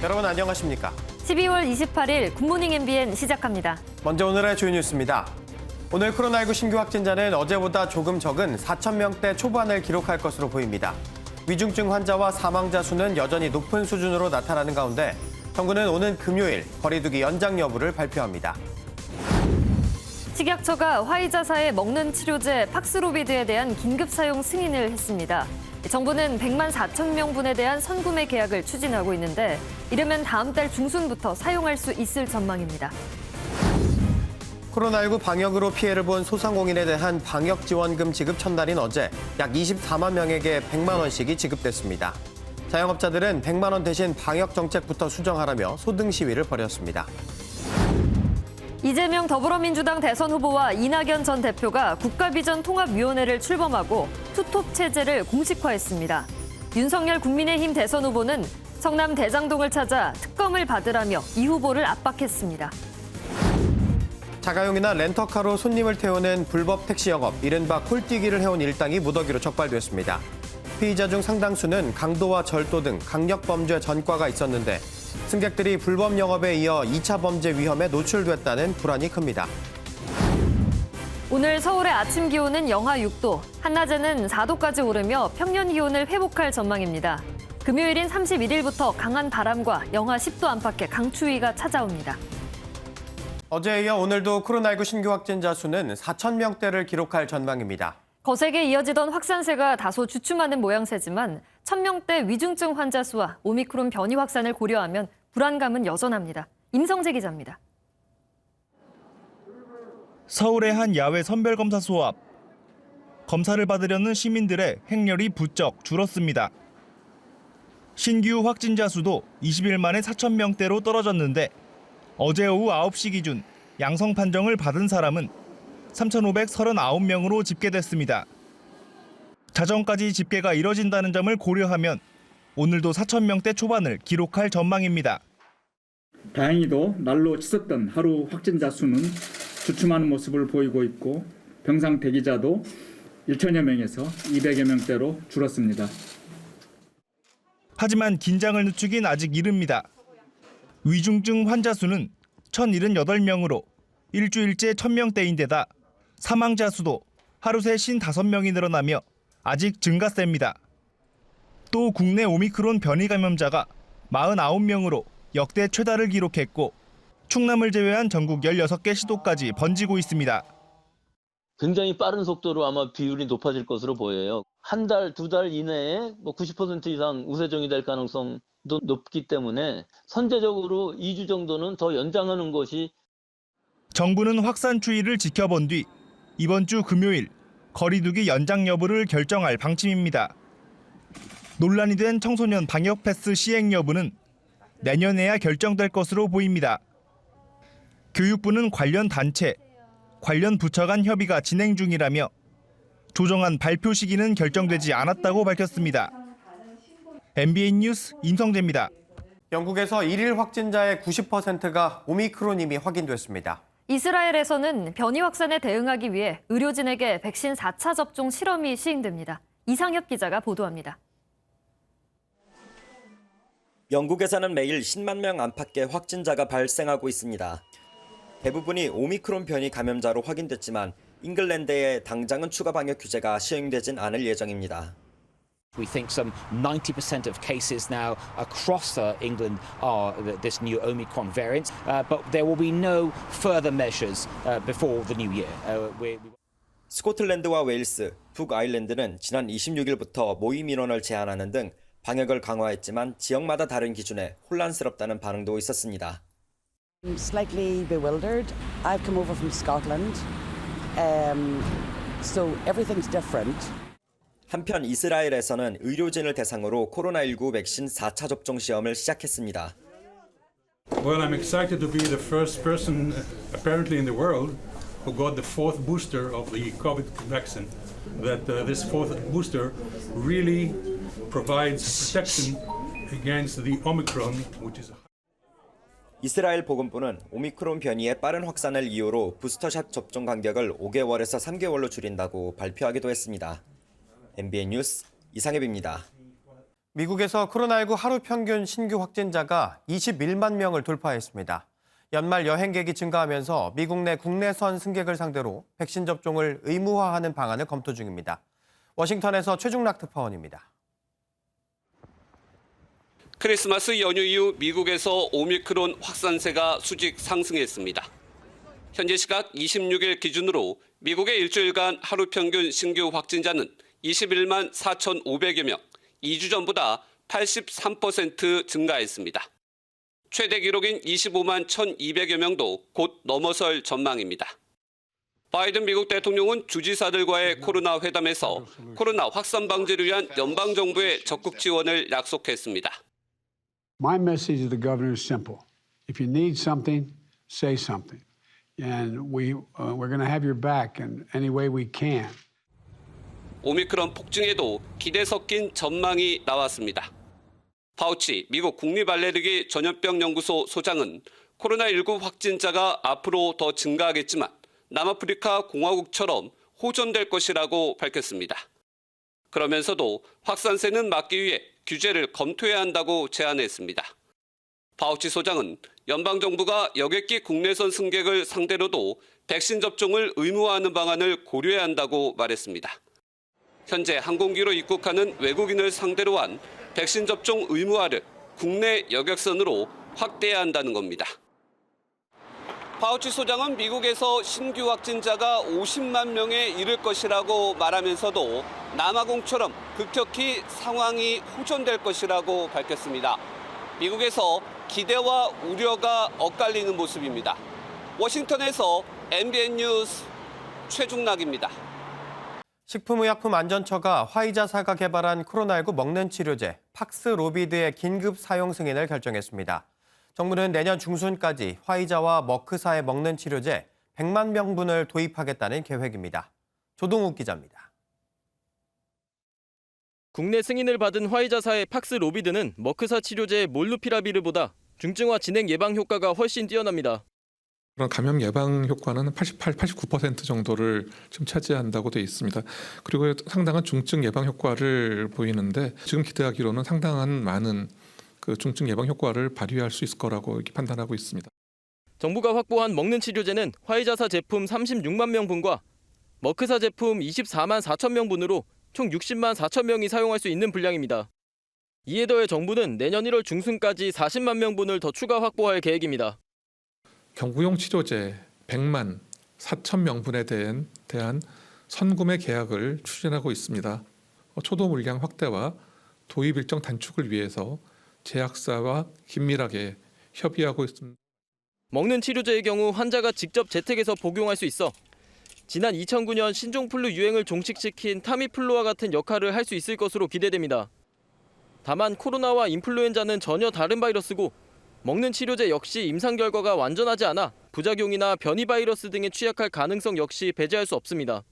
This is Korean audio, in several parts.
여러분 안녕하십니까? 12월 28일 굿모닝 MBN 시작합니다. 먼저 오늘의 주요 뉴스입니다. 오늘 코로나19 신규 확진자는 어제보다 조금 적은 4,000명대 초반을 기록할 것으로 보입니다. 위중증 환자와 사망자 수는 여전히 높은 수준으로 나타나는 가운데 정부는 오는 금요일 거리두기 연장 여부를 발표합니다. 식약처가 화이자사의 먹는 치료제 팍스로비드에 대한 긴급 사용 승인을 했습니다. 정부는 100만 4천 명분에 대한 선구매 계약을 추진하고 있는데 이르면 다음 달 중순부터 사용할 수 있을 전망입니다. 코로나19 방역으로 피해를 본 소상공인에 대한 방역지원금 지급 첫날인 어제 약 24만 명에게 100만 원씩이 지급됐습니다. 자영업자들은 100만 원 대신 방역정책부터 수정하라며 소등 시위를 벌였습니다. 이재명 더불어민주당 대선 후보와 이낙연 전 대표가 국가비전통합위원회를 출범하고 투톱 체제를 공식화했습니다. 윤석열 국민의힘 대선 후보는 성남 대장동을 찾아 특검을 받으라며 이 후보를 압박했습니다. 자가용이나 렌터카로 손님을 태우는 불법 택시 영업, 이른바 콜뛰기를 해온 일당이 무더기로 적발됐습니다. 피의자 중 상당수는 강도와 절도 등 강력범죄 전과가 있었는데 승객들이 불법 영업에 이어 2차 범죄 위험에 노출됐다는 불안이 큽니다. 오늘 서울의 아침 기온은 영하 6도, 한낮에는 4도까지 오르며 평년 기온을 회복할 전망입니다. 금요일인 31일부터 강한 바람과 영하 10도 안팎의 강추위가 찾아옵니다. 어제에 이어 오늘도 코로나19 신규 확진자 수는 4,000명대를 기록할 전망입니다. 거세게 이어지던 확산세가 다소 주춤하는 모양새지만 1,000명대 위중증 환자 수와 오미크론 변이 확산을 고려하면 불안감은 여전합니다. 임성재 기자입니다. 서울의 한 야외 선별검사소 앞. 검사를 받으려는 시민들의 행렬이 부쩍 줄었습니다. 신규 확진자 수도 20일 만에 4,000명대로 떨어졌는데 어제 오후 9시 기준 양성 판정을 받은 사람은 3,539명으로 집계됐습니다. 자정까지 집계가 이뤄진다는 점을 고려하면 오늘도 4,000명대 초반을 기록할 전망입니다. 다행히도 날로 치솟던 하루 확진자 수는 주춤하는 모습을 보이고 있고 병상 대기자도 1천여 명에서 200여 명대로 줄었습니다. 하지만 긴장을 늦추긴 아직 이릅니다. 위중증 환자 수는 1,078명으로 일주일째 1,000명대인데다 사망자 수도 하루 새 55명이 늘어나며 아직 증가세입니다. 또 국내 오미크론 변이 감염자가 49명으로 역대 최다를 기록했고 충남을 제외한 전국 16개 시도까지 번지고 있습니다. 굉장히 빠른 속도로 아마 비율이 높아질 것으로 보여요. 한 달, 두 달 이내에 90% 이상 우세종이 될 가능성도 높기 때문에 선제적으로 2주 정도는 더 연장하는 것이. 정부는 확산 추이를 지켜본 뒤 이번 주 금요일 거리두기 연장 여부를 결정할 방침입니다. 논란이 된 청소년 방역 패스 시행 여부는 내년에야 결정될 것으로 보입니다. 교육부는 관련 단체, 관련 부처 간 협의가 진행 중이라며 조정안 발표 시기는 결정되지 않았다고 밝혔습니다. MBN 뉴스 임성재입니다. 영국에서 일일 확진자의 90%가 오미크론임이 확인됐습니다. 이스라엘에서는 변이 확산에 대응하기 위해 의료진에게 백신 4차 접종 실험이 시행됩니다. 이상엽 기자가 보도합니다. 영국에서는 매일 10만 명 안팎의 확진자가 발생하고 있습니다. 대부분이 오미크론 변이 감염자로 확인됐지만 잉글랜드에 당장은 추가 방역 규제가 시행되진 않을 예정입니다. We think some 90% of cases now across England are this new Omicron variant, but there will be no further measures before the new year. 스코틀랜드와 웨일스, 북아일랜드는 지난 26일부터 모임 인원을 제한하는 등 방역을 강화했지만 지역마다 다른 기준에 혼란스럽다는 반응도 있었습니다. I'm slightly bewildered. I've come over from Scotland, so everything's different. 한편 이스라엘에서는 의료진을 대상으로 코로나19 백신 4차 접종 시험을 시작했습니다. Well, I'm excited to be the first person apparently in the world who got the fourth booster of the COVID vaccine. That this fourth booster really provides protection against the Omicron, which is. 이스라엘 보건부는 오미크론 변이의 빠른 확산을 이유로 부스터샷 접종 간격을 5개월에서 3개월로 줄인다고 발표하기도 했습니다. MBN 뉴스 이상엽입니다. 미국에서 코로나19 하루 평균 신규 확진자가 21만 명을 돌파했습니다. 연말 여행객이 증가하면서 미국 내 국내선 승객을 상대로 백신 접종을 의무화하는 방안을 검토 중입니다. 워싱턴에서 최중락 특파원입니다. 크리스마스 연휴 이후 미국에서 오미크론 확산세가 수직 상승했습니다. 현지 시각 26일 기준으로 미국의 일주일간 하루 평균 신규 확진자는 21만 4,500여 명, 2주 전보다 83% 증가했습니다. 최대 기록인 25만 1,200여 명도 곧 넘어설 전망입니다. 바이든 미국 대통령은 주지사들과의 코로나 회담에서 코로나 확산 방지를 위한 연방정부의 적극 지원을 약속했습니다. My message to the governor is simple. If you need something, say something. And we're going to have your back in any way we can. 오미크론 폭증에도 기대 섞인 전망이 나왔습니다. 파우치 미국 국립알레르기 전염병 연구소 소장은 코로나19 확진자가 앞으로 더 증가하겠지만 남아프리카 공화국처럼 호전될 것이라고 밝혔습니다. 그러면서도 확산세는 막기 위해 규제를 검토해야 한다고 제안했습니다. 파우치 소장은 연방정부가 여객기 국내선 승객을 상대로도 백신 접종을 의무화하는 방안을 고려해야 한다고 말했습니다. 현재 항공기로 입국하는 외국인을 상대로 한 백신 접종 의무화를 국내 여객선으로 확대해야 한다는 겁니다. 파우치 소장은 미국에서 신규 확진자가 50만 명에 이를 것이라고 말하면서도 남아공처럼 급격히 상황이 호전될 것이라고 밝혔습니다. 미국에서 기대와 우려가 엇갈리는 모습입니다. 워싱턴에서 MBN 뉴스 최중락입니다. 식품의약품안전처가 화이자사가 개발한 코로나19 먹는 치료제 팍스로비드의 긴급 사용 승인을 결정했습니다. 정부는 내년 중순까지 화이자와 머크사의 먹는 치료제 100만 명분을 도입하겠다는 계획입니다. 조동욱 기자입니다. 국내 승인을 받은 화이자사의 팍스로비드는 머크사 치료제 몰누피라비르보다 중증화 진행 예방 효과가 훨씬 뛰어납니다. 그런 감염 예방 효과는 89% 정도를 지금 차지한다고 되어 있습니다. 그리고 상당한 중증 예방 효과를 보이는데 지금 기대하기로는 상당한 많은 그 중증 예방 효과를 발휘할 수 있을 거라고 이렇게 판단하고 있습니다. 정부가 확보한 먹는 치료제는 화이자사 제품 36만 명분과 머크사 제품 24만 4천 명분으로 총 60만 4천 명이 사용할 수 있는 분량입니다. 이에 더해 정부는 내년 1월 중순까지 40만 명분을 더 추가 확보할 계획입니다. 경구용 치료제 100만 4천 명분에 대한 선구매 계약을 추진하고 있습니다. 초도 물량 확대와 도입 일정 단축을 위해서 제약사와 긴밀하게 협의하고 있습니다. 먹는 치료제의 경우 환자가 직접 재택에서 복용할 수 있어 지난 2009년 신종플루 유행을 종식시킨 타미플루와 같은 역할을 할 수 있을 것으로 기대됩니다. 다만 코로나와 인플루엔자는 전혀 다른 바이러스고 먹는 치료제 역시 임상 결과가 완전하지 않아 부작용이나 변이 바이러스 등에 취약할 가능성 역시 배제할 수 없습니다.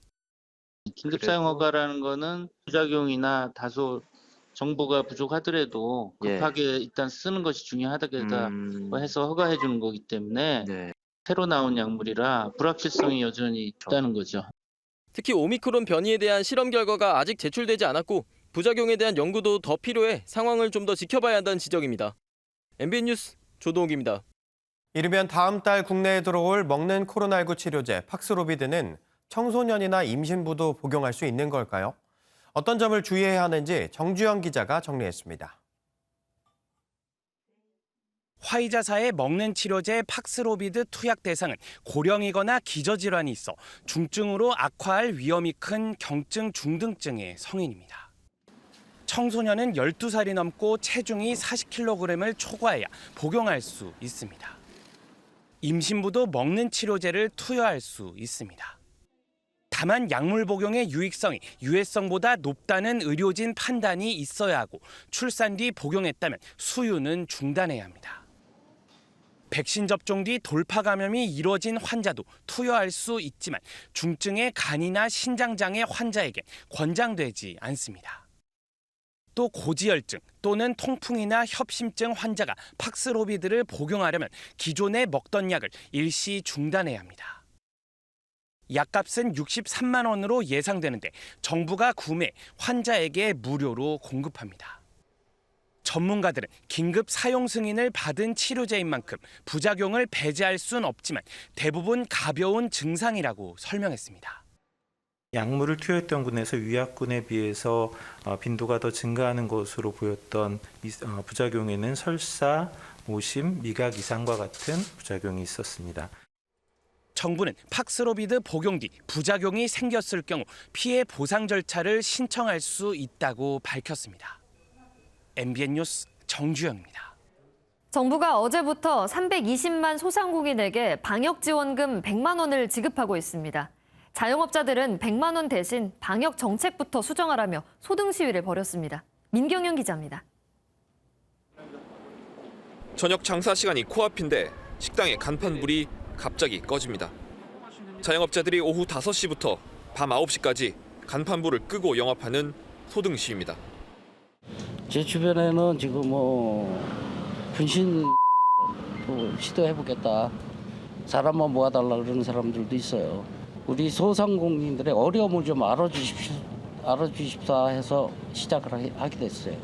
긴급 사용 허가라는 거는 부작용이나 다소 정보가 부족하더라도 급하게 일단 쓰는 것이 중요하다고 해서 허가해 주는 거기 때문에 새로 나온 약물이라 불확실성이 여전히 있다는 거죠. 특히 오미크론 변이에 대한 실험 결과가 아직 제출되지 않았고 부작용에 대한 연구도 더 필요해 상황을 좀 더 지켜봐야 한다는 지적입니다. MBN 뉴스 조동욱입니다. 이르면 다음 달 국내에 들어올 먹는 코로나19 치료제 팍스로비드는 청소년이나 임신부도 복용할 수 있는 걸까요? 어떤 점을 주의해야 하는지 정주영 기자가 정리했습니다. 화이자사의 먹는 치료제 팍스로비드 투약 대상은 고령이거나 기저질환이 있어 중증으로 악화할 위험이 큰 경증 중등증의 성인입니다. 청소년은 12살이 넘고 체중이 40kg을 초과해야 복용할 수 있습니다. 임신부도 먹는 치료제를 투여할 수 있습니다. 다만 약물 복용의 유익성이 유해성보다 높다는 의료진 판단이 있어야 하고 출산 뒤 복용했다면 수유는 중단해야 합니다. 백신 접종 뒤 돌파 감염이 이뤄진 환자도 투여할 수 있지만 중증의 간이나 신장장애 환자에겐 권장되지 않습니다. 또 고지혈증 또는 통풍이나 협심증 환자가 팍스로비드를 복용하려면 기존에 먹던 약을 일시 중단해야 합니다. 약값은 63만 원으로 예상되는데 정부가 구매 환자에게 무료로 공급합니다. 전문가들은 긴급 사용 승인을 받은 치료제인 만큼 부작용을 배제할 수는 없지만 대부분 가벼운 증상이라고 설명했습니다. 약물을 투여했던 군에서 유약군에 비해서 빈도가 더 증가하는 것으로 보였던 부작용에는 설사, 오심, 미각 이상과 같은 부작용이 있었습니다. 정부는 팍스로비드 복용 뒤 부작용이 생겼을 경우 피해 보상 절차를 신청할 수 있다고 밝혔습니다. MBN 뉴스 정주영입니다. 정부가 어제부터 320만 소상공인에게 방역지원금 100만 원을 지급하고 있습니다. 자영업자들은 100만 원 대신 방역 정책부터 수정하라며 소등 시위를 벌였습니다. 민경영 기자입니다. 저녁 장사 시간이 코앞인데 식당의 간판불이 갑자기 꺼집니다. 자영업자들이 오후 5시부터 밤 9시까지 간판불을 끄고 영업하는 소등 시위입니다. 제 주변에는 지금 분신 시도해보겠다. 사람만 모아달라 그러는 사람들도 있어요. 우리 소상공인들의 어려움을 좀 알아주십사 해서 시작을 하게 됐어요.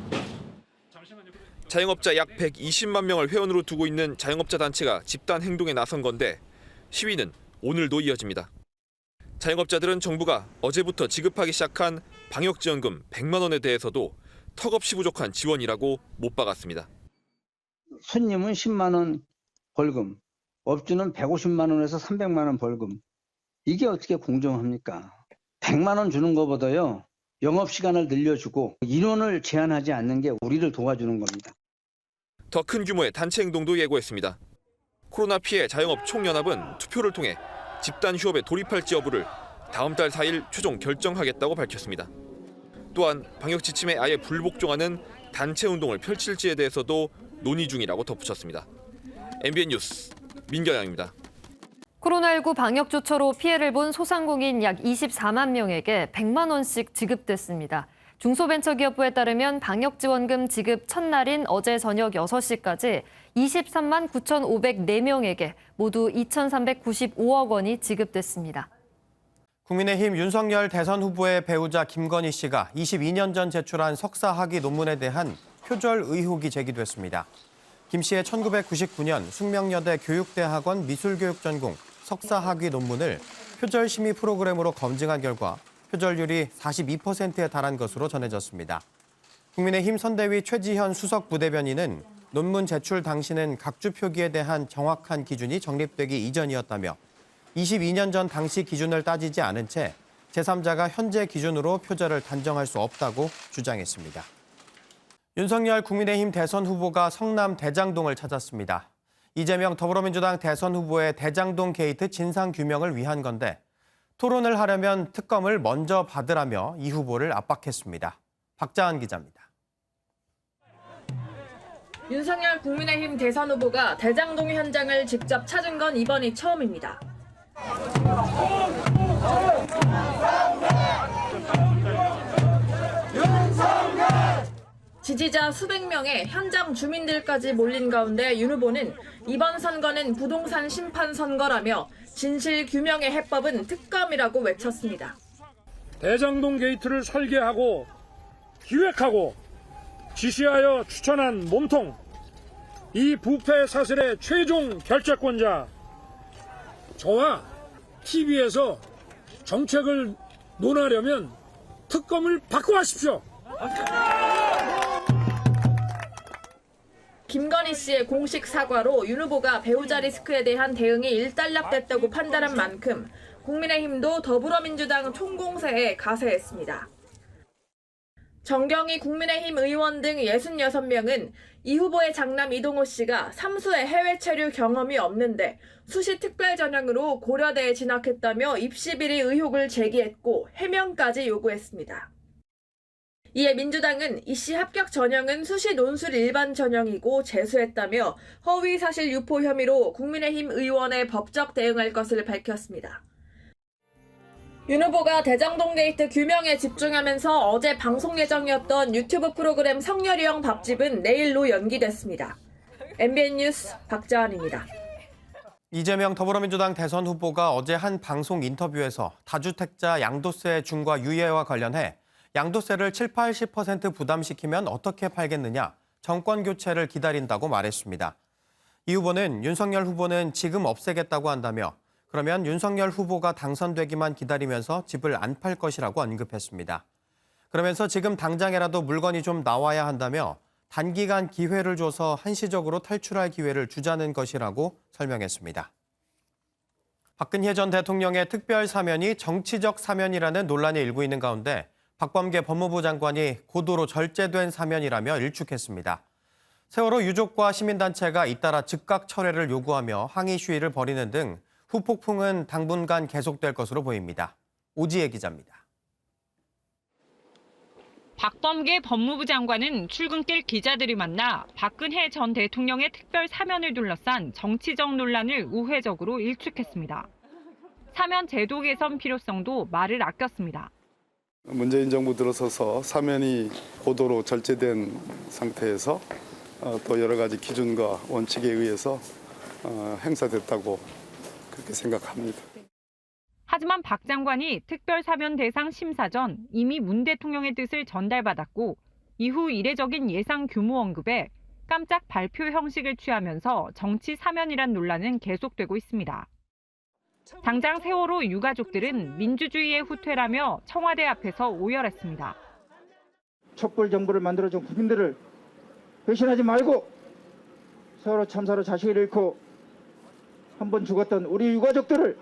자영업자 약 120만 명을 회원으로 두고 있는 자영업자 단체가 집단 행동에 나선 건데 시위는 오늘도 이어집니다. 자영업자들은 정부가 어제부터 지급하기 시작한 방역지원금 100만 원에 대해서도 턱없이 부족한 지원이라고 못 박았습니다. 손님은 10만 원 벌금, 업주는 150만 원에서 300만 원 벌금. 이게 어떻게 공정합니까? 100만 원 주는 것보다요. 영업시간을 늘려주고 인원을 제한하지 않는 게 우리를 도와주는 겁니다. 더 큰 규모의 단체 행동도 예고했습니다. 코로나 피해 자영업 총연합은 투표를 통해 집단 휴업에 돌입할지 여부를 다음 달 4일 최종 결정하겠다고 밝혔습니다. 또한 방역 지침에 아예 불복종하는 단체 운동을 펼칠지에 대해서도 논의 중이라고 덧붙였습니다. MBN 뉴스 민경영입니다. 코로나19 방역 조처로 피해를 본 소상공인 약 24만 명에게 100만 원씩 지급됐습니다. 중소벤처기업부에 따르면 방역지원금 지급 첫날인 어제 저녁 6시까지 23만 9,504명에게 모두 2,395억 원이 지급됐습니다. 국민의힘 윤석열 대선 후보의 배우자 김건희 씨가 22년 전 제출한 석사 학위 논문에 대한 표절 의혹이 제기됐습니다. 김 씨의 1999년 숙명여대 교육대학원 미술교육 전공 석사 학위 논문을 표절 심의 프로그램으로 검증한 결과 표절률이 42%에 달한 것으로 전해졌습니다. 국민의힘 선대위 최지현 수석 부대변인은 논문 제출 당시는 각주 표기에 대한 정확한 기준이 정립되기 이전이었다며 22년 전 당시 기준을 따지지 않은 채 제3자가 현재 기준으로 표절을 단정할 수 없다고 주장했습니다. 윤석열 국민의힘 대선 후보가 성남 대장동을 찾았습니다. 이재명 더불어민주당 대선 후보의 대장동 게이트 진상규명을 위한 건데 토론을 하려면 특검을 먼저 받으라며 이 후보를 압박했습니다. 박자한 기자입니다. 윤석열 국민의힘 대선 후보가 대장동 현장을 직접 찾은 건 이번이 처음입니다. 지지자 수백 명의 현장 주민들까지 몰린 가운데 윤 후보는 이번 선거는 부동산 심판 선거라며 진실 규명의 해법은 특검이라고 외쳤습니다. 대장동 게이트를 설계하고 기획하고 지시하여 추천한 몸통, 이 부패 사슬의 최종 결재권자, 저와 TV에서 정책을 논하려면 특검을 바꿔하십시오. 김건희 씨의 공식 사과로 윤 후보가 배우자 리스크에 대한 대응이 일단락됐다고 판단한 만큼 국민의힘도 더불어민주당 총공세에 가세했습니다. 정경희 국민의힘 의원 등 66명은 이 후보의 장남 이동호 씨가 삼수의 해외 체류 경험이 없는데 수시 특별 전형으로 고려대에 진학했다며 입시 비리 의혹을 제기했고 해명까지 요구했습니다. 이에 민주당은 이 씨 합격 전형은 수시 논술 일반 전형이고 재수했다며 허위 사실 유포 혐의로 국민의힘 의원에 법적 대응할 것을 밝혔습니다. 윤 후보가 대장동 게이트 규명에 집중하면서 어제 방송 예정이었던 유튜브 프로그램 성렬이형 밥집은 내일로 연기됐습니다. MBN 뉴스 박자한입니다. 이재명 더불어민주당 대선 후보가 어제 한 방송 인터뷰에서 다주택자 양도세 중과 유예와 관련해 양도세를 7, 80% 부담시키면 어떻게 팔겠느냐 정권 교체를 기다린다고 말했습니다. 이 후보는 윤석열 후보는 지금 없애겠다고 한다며 그러면 윤석열 후보가 당선되기만 기다리면서 집을 안 팔 것이라고 언급했습니다. 그러면서 지금 당장이라도 물건이 좀 나와야 한다며 단기간 기회를 줘서 한시적으로 탈출할 기회를 주자는 것이라고 설명했습니다. 박근혜 전 대통령의 특별 사면이 정치적 사면이라는 논란이 일고 있는 가운데 박범계 법무부 장관이 고도로 절제된 사면이라며 일축했습니다. 세월호 유족과 시민단체가 잇따라 즉각 철회를 요구하며 항의 시위를 벌이는 등 후폭풍은 당분간 계속될 것으로 보입니다. 오지혜 기자입니다. 박범계 법무부 장관은 출근길 기자들이 만나 박근혜 전 대통령의 특별 사면을 둘러싼 정치적 논란을 우회적으로 일축했습니다. 사면 제도 개선 필요성도 말을 아꼈습니다. 문재인 정부 들어서서 사면이 고도로 절제된 상태에서 또 여러 가지 기준과 원칙에 의해서 행사됐다고 그렇게 생각합니다. 하지만 박 장관이 특별 사면 대상 심사 전 이미 문 대통령의 뜻을 전달받았고 이후 이례적인 예상 규모 언급에 깜짝 발표 형식을 취하면서 정치 사면이란 논란은 계속되고 있습니다. 당장 세월호 유가족들은 민주주의의 후퇴라며 청와대 앞에서 오열했습니다. 촛불 정부를 만들어준 국민들을 배신하지 말고 세월호 참사로 자식을 잃고 한 번 죽었던 우리 유가족들을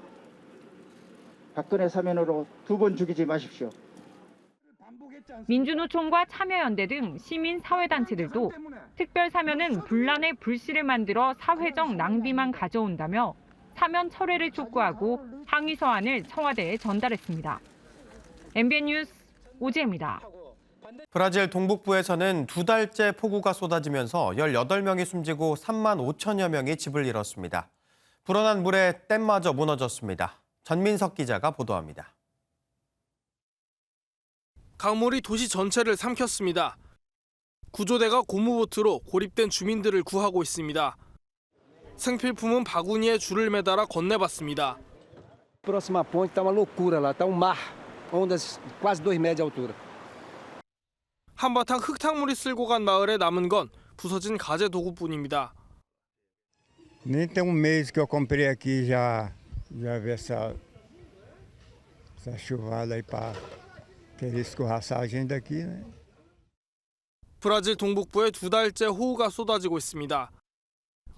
박근혜 사면으로 2번 죽이지 마십시오. 민주노총과 참여연대 등 시민사회단체들도 특별 사면은 분란의 불씨를 만들어 사회적 낭비만 가져온다며 사면 철회를 촉구하고 항의 서한을 청와대에 전달했습니다. MBN 뉴스 오지혜입니다. 브라질 동북부에서는 2달째 폭우가 쏟아지면서 18명이 숨지고 3만 5천여 명이 집을 잃었습니다. 불어난 물에 댐마저 무너졌습니다. 전민석 기자가 보도합니다. 강물이 도시 전체를 삼켰습니다. 구조대가 고무보트로 고립된 주민들을 구하고 있습니다. 생필품은 바구니에 줄을 매달아 건네봤습니다. Próxima ponte tá uma loucura lá, tá um mar, ondas quase 2 metros de altura. 한바탕 흙탕물이 쓸고 간 마을에 남은 건 부서진 가재 도구뿐입니다. Nem tem mês que eu comprei aqui já vi essa chuvada aí para querer escorraçar a gente daqui, né? 브라질 동북부에 2달째 호우가 쏟아지고 있습니다.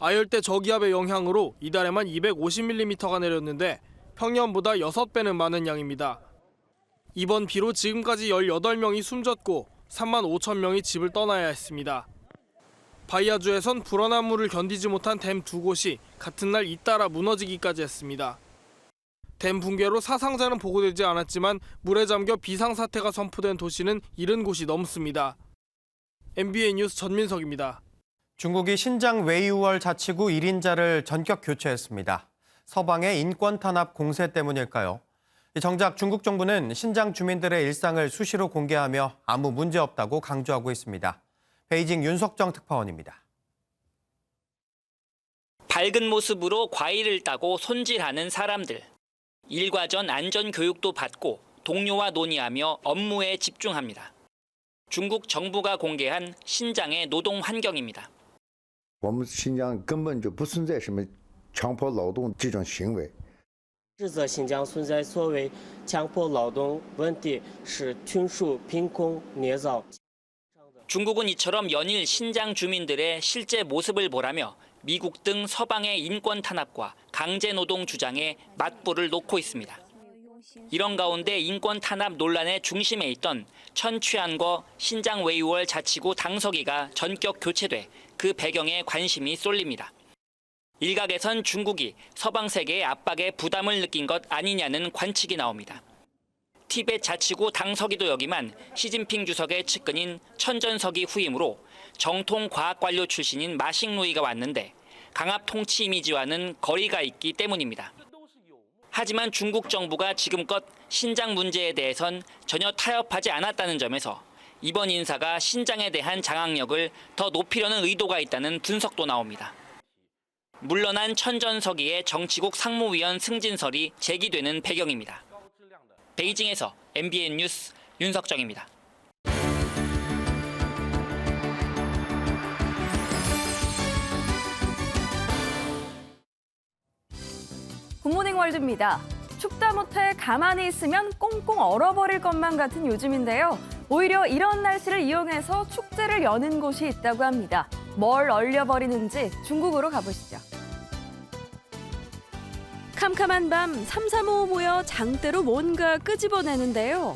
아열대 저기압의 영향으로 이달에만 250mm가 내렸는데 평년보다 6배는 많은 양입니다. 이번 비로 지금까지 18명이 숨졌고 3만 5천 명이 집을 떠나야 했습니다. 바이아주에선 불어난 물을 견디지 못한 댐 2곳이 같은 날 잇따라 무너지기까지 했습니다. 댐 붕괴로 사상자는 보고되지 않았지만 물에 잠겨 비상사태가 선포된 도시는 70곳이 넘습니다. MBN 뉴스 전민석입니다. 중국이 신장 웨이우얼 자치구 1인자를 전격 교체했습니다. 서방의 인권 탄압 공세 때문일까요? 정작 중국 정부는 신장 주민들의 일상을 수시로 공개하며 아무 문제 없다고 강조하고 있습니다. 베이징 윤석정 특파원입니다. 밝은 모습으로 과일을 따고 손질하는 사람들. 일과 전 안전 교육도 받고 동료와 논의하며 업무에 집중합니다. 중국 정부가 공개한 신장의 노동 환경입니다. 我们新疆根本就不存在什么强迫劳动这种行为。指责新疆存在所谓强迫劳动问题是纯属凭空捏造。 중국은 이처럼 연일 신장 주민들의 실제 모습을 보라며 미국 등 서방의 인권 탄압과 강제 노동 주장에 맞불을 놓고 있습니다. 이런 가운데 인권 탄압 논란의 중심에 있던 천취안거 신장 웨이우얼 자치구 당서기가 전격 교체돼 그 배경에 관심이 쏠립니다. 일각에선 중국이 서방 세계의 압박에 부담을 느낀 것 아니냐는 관측이 나옵니다. 티벳 자치구 당서기도 여기만 시진핑 주석의 측근인 천전석이 후임으로 정통 과학관료 출신인 마싱루이가 왔는데 강압 통치 이미지와는 거리가 있기 때문입니다. 하지만 중국 정부가 지금껏 신장 문제에 대해선 전혀 타협하지 않았다는 점에서 이번 인사가 신장에 대한 장악력을 더 높이려는 의도가 있다는 분석도 나옵니다. 물러난 천전석이의 정치국 상무위원 승진설이 제기되는 배경입니다. 베이징에서 MBN 뉴스 윤석정입니다. 굿모닝 월드입니다. 춥다 못해 가만히 있으면 꽁꽁 얼어버릴 것만 같은 요즘인데요. 오히려 이런 날씨를 이용해서 축제를 여는 곳이 있다고 합니다. 뭘 얼려버리는지 중국으로 가보시죠. 캄캄한 밤 335 모여 장대로 뭔가 끄집어내는데요.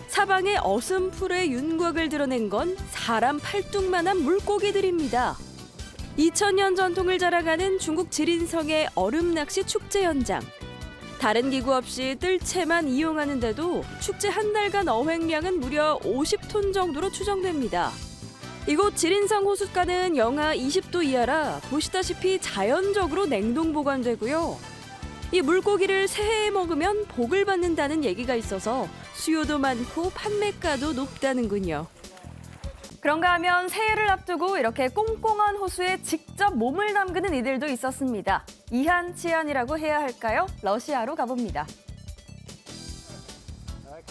사방에 어슴풀의 윤곽을 드러낸 건 사람 팔뚝만한 물고기들입니다. 2000년 전통을 자랑하는 중국 지린성의 얼음낚시 축제 현장. 다른 기구 없이 뜰채만 이용하는데도 축제 한 달간 어획량은 무려 50톤 정도로 추정됩니다. 이곳 지린성 호숫가는 영하 20도 이하라 보시다시피 자연적으로 냉동 보관되고요. 이 물고기를 새해에 먹으면 복을 받는다는 얘기가 있어서 수요도 많고 판매가도 높다는군요. 그런가 하면 새해를 앞두고 이렇게 꽁꽁한 호수에 직접 몸을 담그는 이들도 있었습니다. 이한치한이라고 해야 할까요? 러시아로 가봅니다.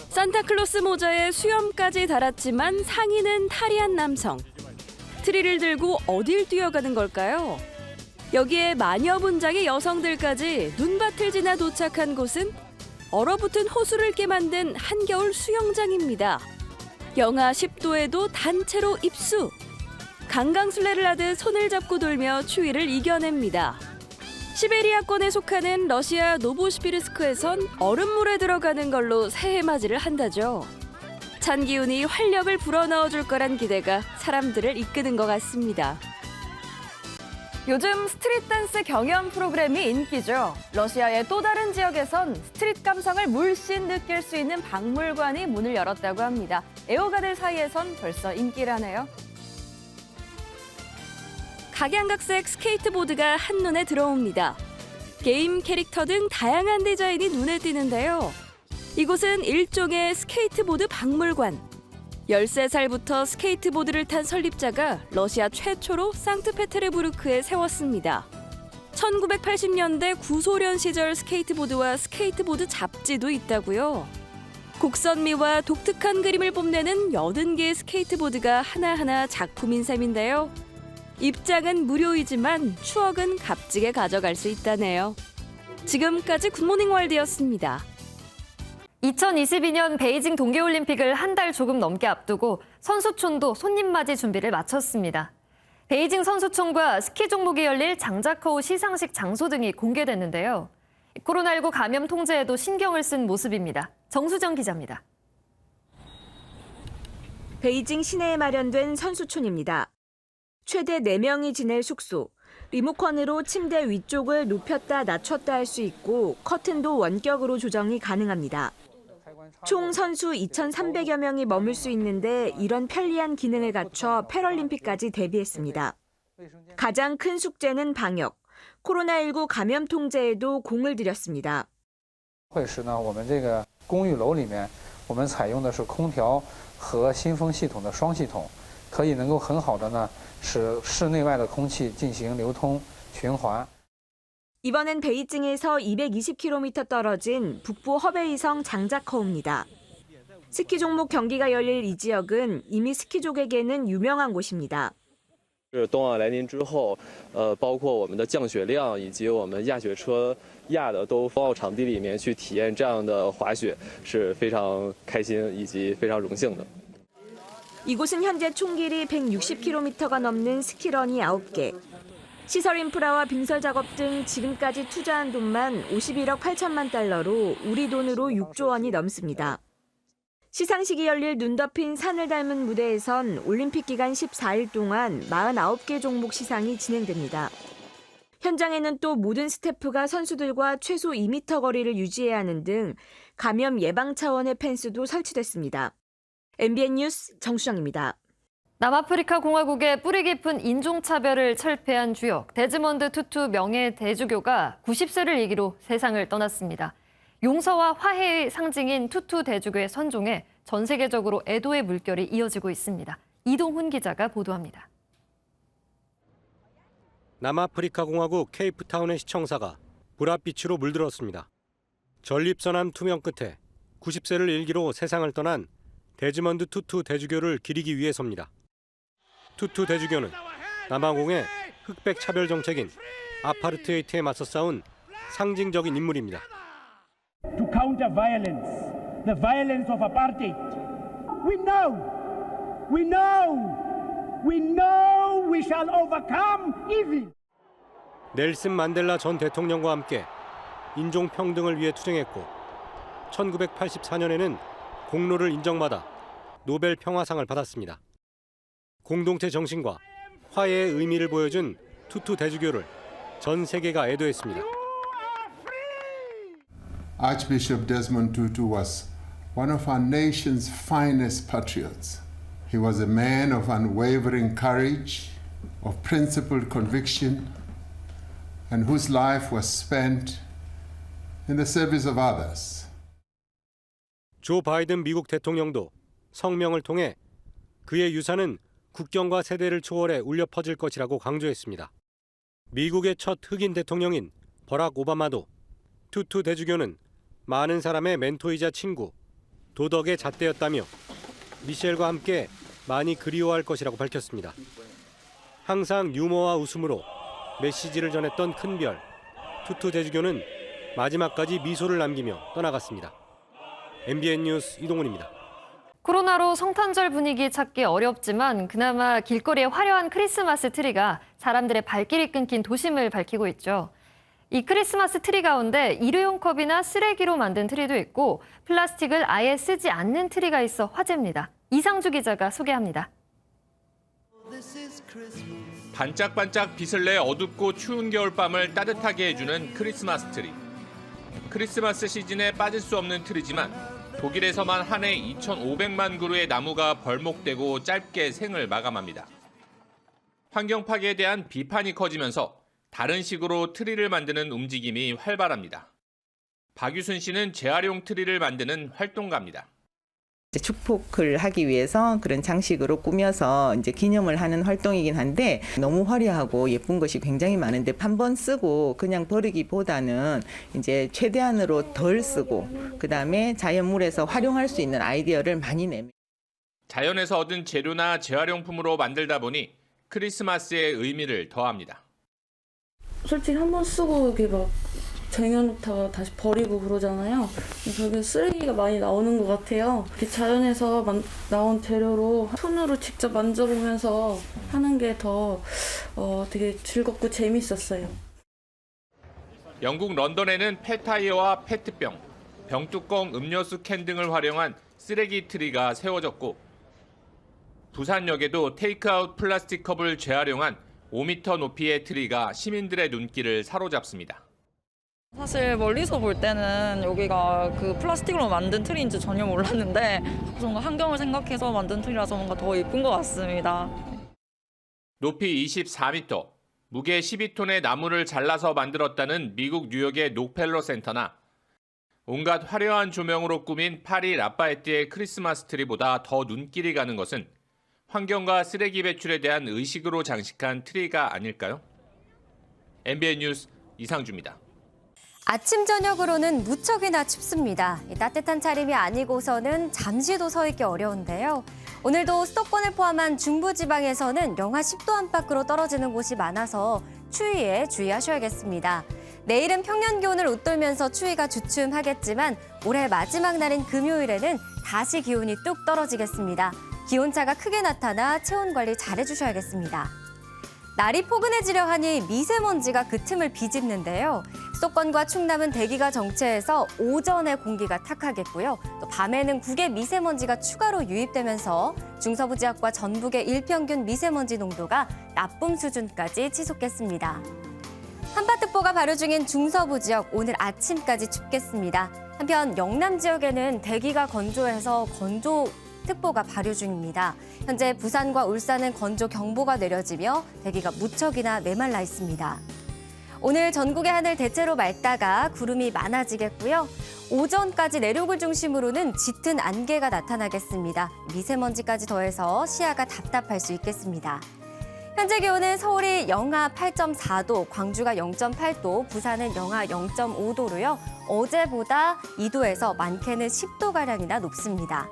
산타클로스 모자에 수염까지 달았지만 상의는 탈의한 남성. 트리를 들고 어딜 뛰어가는 걸까요? 여기에 마녀 분장의 여성들까지 눈밭을 지나 도착한 곳은 얼어붙은 호수를 깨 만든 한겨울 수영장입니다. 영하 10도에도 단체로 입수. 강강술래를 하듯 손을 잡고 돌며 추위를 이겨냅니다. 시베리아권에 속하는 러시아 노보시비르스크에선 얼음물에 들어가는 걸로 새해 맞이를 한다죠. 찬 기운이 활력을 불어넣어줄 거란 기대가 사람들을 이끄는 것 같습니다. 요즘 스트릿 댄스 경연 프로그램이 인기죠. 러시아의 또 다른 지역에선 스트릿 감성을 물씬 느낄 수 있는 박물관이 문을 열었다고 합니다. 애호가들 사이에선 벌써 인기라네요. 각양각색 스케이트보드가 한눈에 들어옵니다. 게임 캐릭터 등 다양한 디자인이 눈에 띄는데요. 이곳은 일종의 스케이트보드 박물관. 13살부터 스케이트보드를 탄 설립자가 러시아 최초로 상트페테르부르크에 세웠습니다. 1980년대 구소련 시절 스케이트보드와 스케이트보드 잡지도 있다고요. 곡선미와 독특한 그림을 뽐내는 80개의 스케이트보드가 하나하나 작품인 셈인데요. 입장은 무료이지만 추억은 값지게 가져갈 수 있다네요. 지금까지 굿모닝 월드였습니다. 2022년 베이징 동계올림픽을 한 달 조금 넘게 앞두고 선수촌도 손님 맞이 준비를 마쳤습니다. 베이징 선수촌과 스키 종목이 열릴 장자커우 시상식 장소 등이 공개됐는데요. 코로나19 감염 통제에도 신경을 쓴 모습입니다. 정수정 기자입니다. 베이징 시내에 마련된 선수촌입니다. 최대 4명이 지낼 숙소. 리모컨으로 침대 위쪽을 높였다 낮췄다 할 수 있고 커튼도 원격으로 조정이 가능합니다. 총 선수 2,300여 명이 머물 수 있는데 이런 편리한 기능을 갖춰 패럴림픽까지 대비했습니다. 가장 큰 숙제는 방역. 코로나19 감염 통제에도 공을 들였습니다. 会时呢，我们这个公寓楼里面，我们采用的是空调和新风系统的双系统，可以能够很好的呢使室内外的空气进行流通循环。 이번엔 베이징에서 220km 떨어진 북부 허베이성 장자커우입니다. 스키 종목 경기가 열릴 이 지역은 이미 스키족에게는 유명한 곳입니다. 是冬奥来临之后，包括我们的降雪量以及我们压雪车压的都冬奥场地里面去体验这样的滑雪是非常开心以及非常荣幸的。 이곳은 현재 총 길이 160km가 넘는 스키런이 9개. 시설 인프라와 빙설 작업 등 지금까지 투자한 돈만 51억 8천만 달러로 우리 돈으로 6조 원이 넘습니다. 시상식이 열릴 눈 덮인 산을 닮은 무대에선 올림픽 기간 14일 동안 49개 종목 시상이 진행됩니다. 현장에는 또 모든 스태프가 선수들과 최소 2m 거리를 유지해야 하는 등 감염 예방 차원의 펜스도 설치됐습니다. MBN 뉴스 정수정입니다. 남아프리카 공화국의 뿌리 깊은 인종차별을 철폐한 주역 데즈먼드 투투 명예 대주교가 90세를 일기로 세상을 떠났습니다. 용서와 화해의 상징인 투투 대주교의 선종에 전 세계적으로 애도의 물결이 이어지고 있습니다. 이동훈 기자가 보도합니다. 남아프리카 공화국 케이프타운의 시청사가 불합빛으로 물들었습니다. 전립선암 투명 끝에 90세를 일기로 세상을 떠난 데즈먼드 투투 대주교를 기리기 위해서입니다. 투투 대주교는 남아공의 흑백 차별 정책인 아파르트헤이트에 맞서 싸운 상징적인 인물입니다. To counter violence, the violence of apartheid. We know we shall overcome evil. 넬슨 만델라 전 대통령과 함께 인종 평등을 위해 투쟁했고 1984년에는 공로를 인정받아 노벨 평화상을 받았습니다. 공동체 정신과 화해의 의미를 보여준 투투 대주교를 전 세계가 애도했습니다. Archbishop Desmond Tutu was one of our nation's finest patriots. He was a man of unwavering courage, of principled conviction, and whose life was spent in the service of others. 조 바이든 미국 대통령도 성명을 통해 그의 유산은 국경과 세대를 초월해 울려 퍼질 것이라고 강조했습니다. 미국의 첫 흑인 대통령인 버락 오바마도 투투 대주교는 많은 사람의 멘토이자 친구, 도덕의 잣대였다며 미셸과 함께 많이 그리워할 것이라고 밝혔습니다. 항상 유머와 웃음으로 메시지를 전했던 큰별, 투투 대주교는 마지막까지 미소를 남기며 떠나갔습니다. MBN 뉴스 이동훈입니다. 코로나로 성탄절 분위기 찾기 어렵지만 그나마 길거리에 화려한 크리스마스 트리가 사람들의 발길이 끊긴 도심을 밝히고 있죠. 이 크리스마스 트리 가운데 일회용 컵이나 쓰레기로 만든 트리도 있고 플라스틱을 아예 쓰지 않는 트리가 있어 화제입니다. 이상주 기자가 소개합니다. 반짝반짝 빛을 내 어둡고 추운 겨울밤을 따뜻하게 해주는 크리스마스 트리. 크리스마스 시즌에 빠질 수 없는 트리지만 독일에서만 한 해 2,500만 그루의 나무가 벌목되고 짧게 생을 마감합니다. 환경 파괴에 대한 비판이 커지면서 다른 식으로 트리를 만드는 움직임이 활발합니다. 박유순 씨는 재활용 트리를 만드는 활동가입니다. 축복을 하기 위해서 그런 장식으로 꾸며서 이제 기념을 하는 활동이긴 한데 너무 화려하고 예쁜 것이 굉장히 많은데 한 번 쓰고 그냥 버리기보다는 이제 최대한으로 덜 쓰고 그다음에 자연물에서 활용할 수 있는 아이디어를 많이 내면 자연에서 얻은 재료나 재활용품으로 만들다 보니 크리스마스의 의미를 더합니다. 솔직히 한 번 쓰고 이렇게 막 쟁여놓다가 다시 버리고 그러잖아요. 저게 쓰레기가 많이 나오는 것 같아요. 이렇게 자연에서 나온 재료로 손으로 직접 만져보면서 하는 게 더 되게 즐겁고 재밌었어요. 영국 런던에는 폐타이어와 페트병, 병뚜껑 음료수 캔 등을 활용한 쓰레기 트리가 세워졌고 부산역에도 테이크아웃 플라스틱 컵을 재활용한 5m 높이의 트리가 시민들의 눈길을 사로잡습니다. 사실 멀리서 볼 때는 여기가 그 플라스틱으로 만든 트리인지 전혀 몰랐는데 뭔가 환경을 생각해서 만든 트리라서 뭔가 더 예쁜 것 같습니다. 높이 24m, 무게 12톤의 나무를 잘라서 만들었다는 미국 뉴욕의 록펠러 센터나 온갖 화려한 조명으로 꾸민 파리 라파에트의 크리스마스 트리보다 더 눈길이 가는 것은 환경과 쓰레기 배출에 대한 의식으로 장식한 트리가 아닐까요? MBN 뉴스 이상주입니다. 아침 저녁으로는 무척이나 춥습니다. 따뜻한 차림이 아니고서는 잠시도 서 있기 어려운데요. 오늘도 수도권을 포함한 중부지방에서는 영하 10도 안팎으로 떨어지는 곳이 많아서 추위에 주의하셔야겠습니다. 내일은 평년 기온을 웃돌면서 추위가 주춤하겠지만 올해 마지막 날인 금요일에는 다시 기온이 뚝 떨어지겠습니다. 기온차가 크게 나타나 체온 관리 잘해주셔야겠습니다. 날이 포근해지려 하니 미세먼지가 그 틈을 비집는데요. 수도권과 충남은 대기가 정체해서 오전에 공기가 탁하겠고요. 또 밤에는 국외 미세먼지가 추가로 유입되면서 중서부 지역과 전북의 일평균 미세먼지 농도가 나쁨 수준까지 치솟겠습니다. 한파특보가 발효 중인 중서부 지역 오늘 아침까지 춥겠습니다. 한편 영남 지역에는 대기가 건조해서 건조특보가 발효 중입니다. 현재 부산과 울산은 건조경보가 내려지며 대기가 무척이나 메말라 있습니다. 오늘 전국의 하늘 대체로 맑다가 구름이 많아지겠고요. 오전까지 내륙을 중심으로는 짙은 안개가 나타나겠습니다. 미세먼지까지 더해서 시야가 답답할 수 있겠습니다. 현재 기온은 서울이 영하 8.4도, 광주가 0.8도, 부산은 영하 0.5도로요. 어제보다 2도에서 많게는 10도가량이나 높습니다.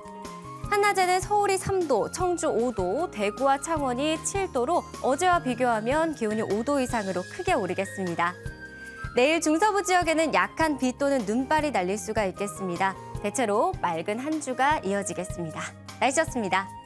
한낮에는 서울이 3도, 청주 5도, 대구와 창원이 7도로 어제와 비교하면 기온이 5도 이상으로 크게 오르겠습니다. 내일 중서부 지역에는 약한 비 또는 눈발이 날릴 수가 있겠습니다. 대체로 맑은 한 주가 이어지겠습니다. 날씨였습니다.